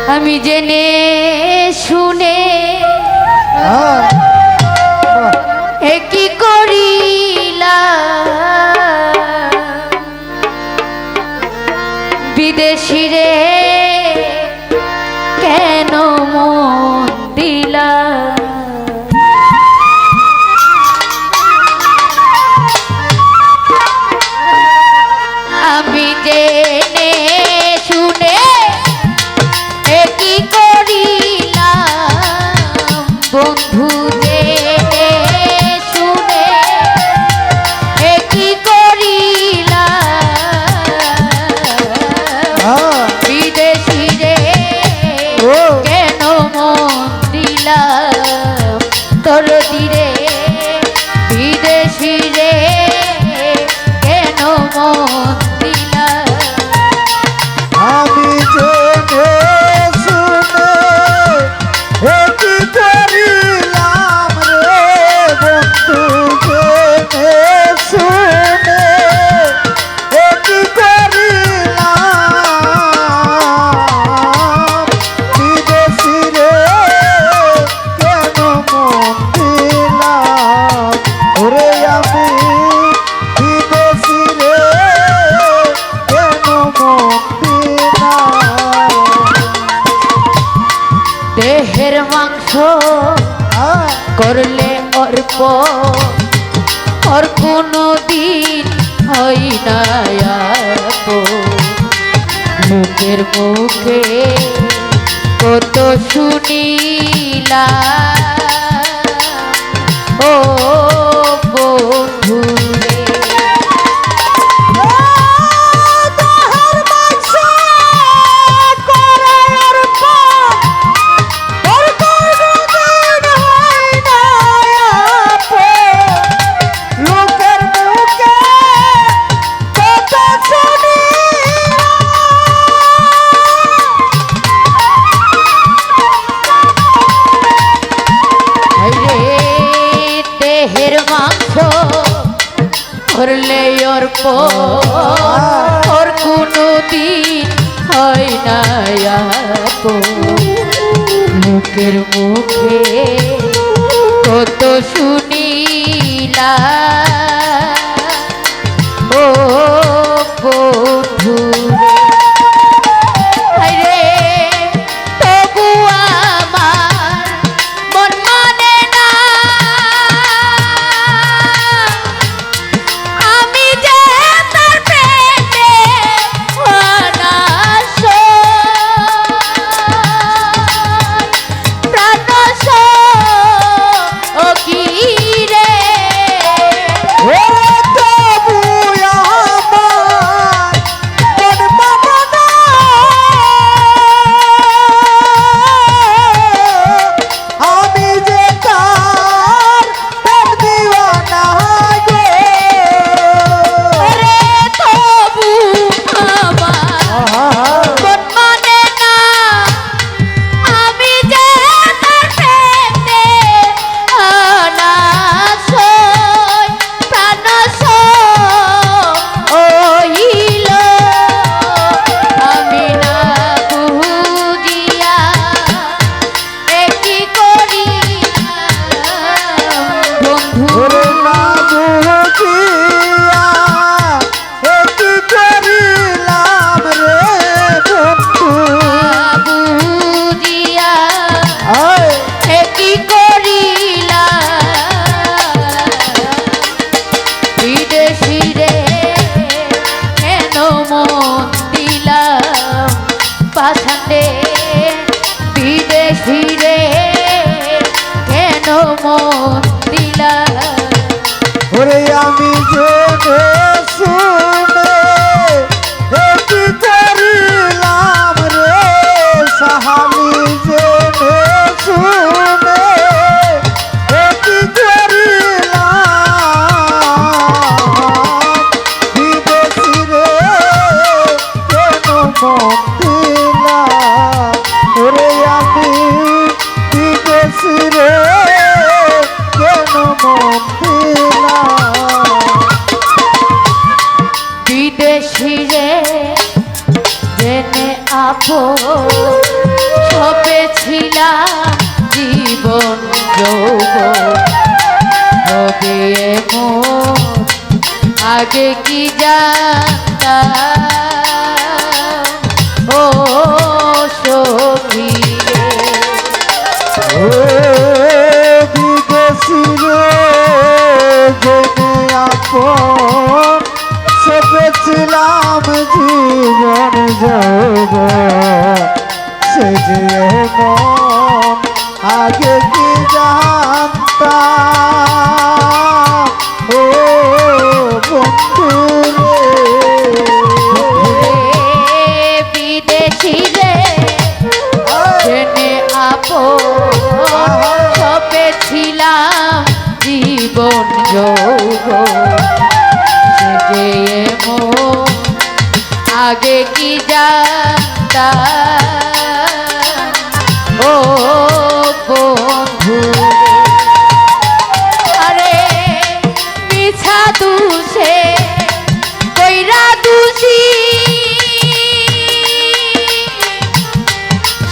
আমি জেনে শুনে কি করিলাম বিদেশি রে কেন মন দিলাম আমি জেনে শুনে কি করিলাম বন্ধু জেনে শুনে কি করিলাম বিদেশি রে কেন মন দিলাম তোর দিরে বিদেশি রে কেন মন দিলাম আমি জেনে শুনে কি করিলাম রে বন্ধু জেনে শুনে কি করিলাম বিদেশি রে কেন মন দিলাম ওরে আমি বিদেশি রে কেন মন দিলাম দেহের মাংস করলে অর্প আর কোনো দিন হয় না মুখের মুখে কত শুনিলা ও বন্ধু রে করলে অর্প ওর কোনো দিন হয় না মুখের মুখে কত শুনিলা ও বন্ধু রে তবু আমার মন মানে না আমি যে তার প্রেমে অনাস প্রাণস ও কি রে তবু আমার মন মানে না আমি যে তার প্রেম দিওয়ানা গো রে তবু আমার মন মানে না আমি যে তার প্রেমে অনাস প্রাণস হইল আমি না বুঝিয়া কি করি বন্ধু ওরে না বুঝিয়া কি করিলাম রে বন্ধু বুঝিয়া আয় কি করিলাম বিদেশি রে কেন মন দিলাম পাছাতে বিদেশি রে কেন মন দিলাম ওরে আমি জেনে শুনে কি করিলাম রে সাহালি জেনে শুনে কি করিলাম বিদেশি রে কেন মন দিলাম ওরে আমি বিদেশি রে যে মন আগে কি জানতাম ও বন্ধু রে বিদেশি রে জেনে আপন সবে ছিলাম জীবন যৌবন যে মন আগে কি জানতাম ও বন্ধু আরে মিছা দুষে কইরা দুষি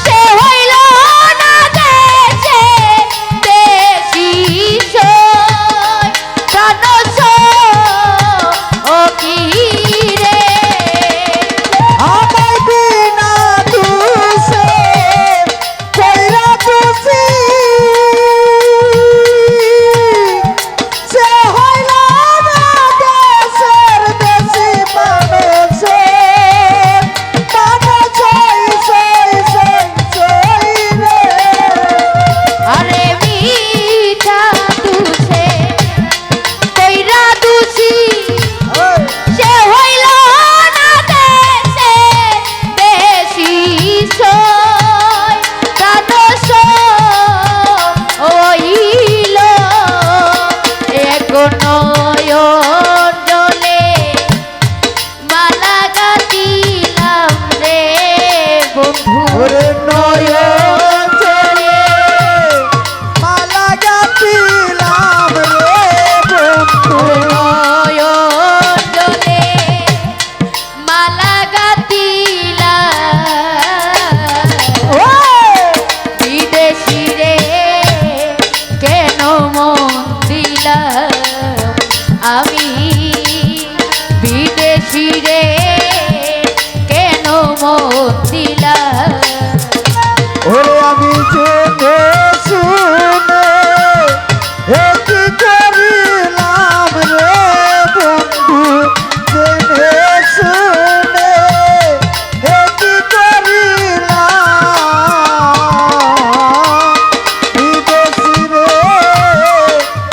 সে হইল না দেশে দেশি সই প্রাণ ও কি রে আমায় বিনা দুষে কইরা দুষি সে হইল না দেশের দেশি মানুষের মানুষ সই রে আরে মিঠা দুষে কইরা দুষি সে হইল না দেশে দেশি সই প্রাণ হইল এক নয়ন জলে মালা গাতিলাম রে বন্ধু ওরে নয়ন জলে মালা গাঁথিলাম রে বন্ধু নয়ন জলে মালা গাতিলাম ও বিদেশি রে কেন মন দিলাম আমি বিদেশি রে কেন মন দিলাম ওরে আমি জেনে শুনে কি করিলাম রে বন্ধু জেনে শুনে কি করিলাম বিদেশি রে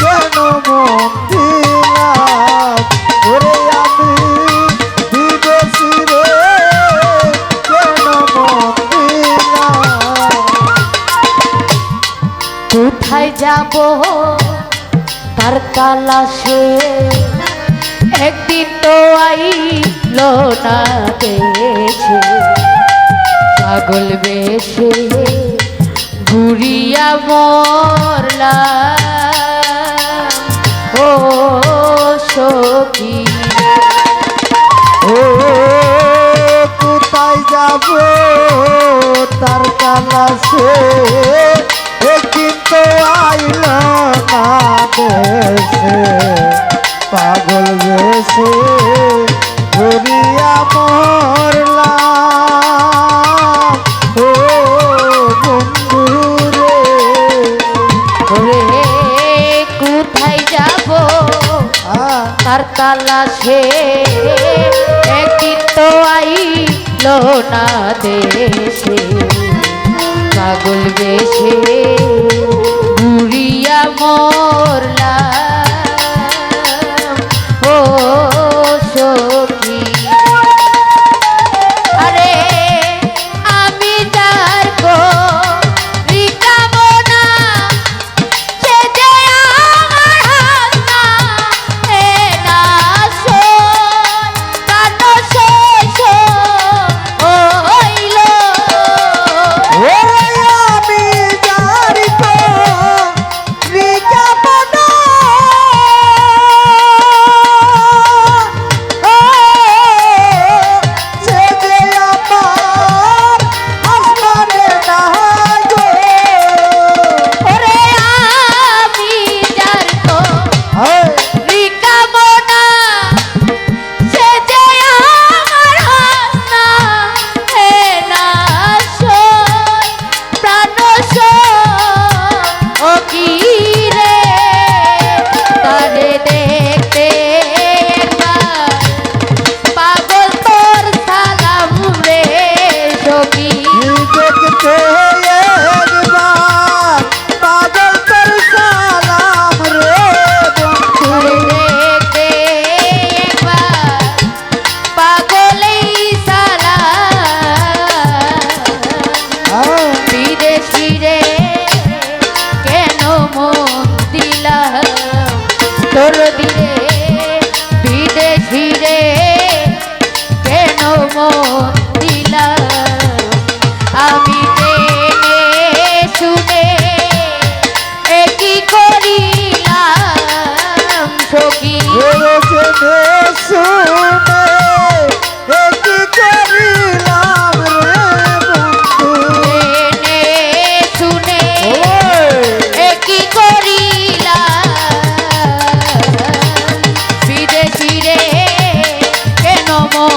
কেন মন দিলাম ওরে আমি বিদেশি রে কেন মন দিলাম কোথায় যাব তার তালাশে একদিন তো আইল না দেশে পাগল বেশে ঘুরিয়া মরলাম ও সখী ও কোথায় যাব তার কালাসে কিন্তু আইল না দেশে পাগল বেশে ঘুরিয়া মরলাম ও বন্ধু রে রে কোথায় যাব তার তালাশে একদিন তো আইল না দেশে পাগল বেশে ঘুরিয়া মরলাম ও সখী আরে আমি যার করি কামনা সে যে আমার হাত না এ না সই কান হইল ওরে আমি জানি তো রিকাপনা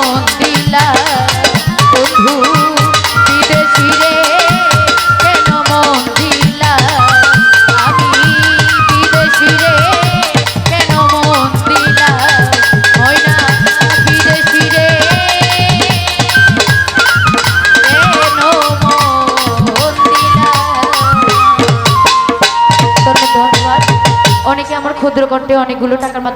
মন দিলা বন্ধু বিদেশি রে কেন মন দিলা আমি বিদেশি রে কেন মন দিলা ময়না বিদেশি রে কেন মন দিলা। ধন্যবাদ। অনেকে আমার ক্ষুদ্র কণ্ঠে অনেকগুলো টাকার মাধ্যমে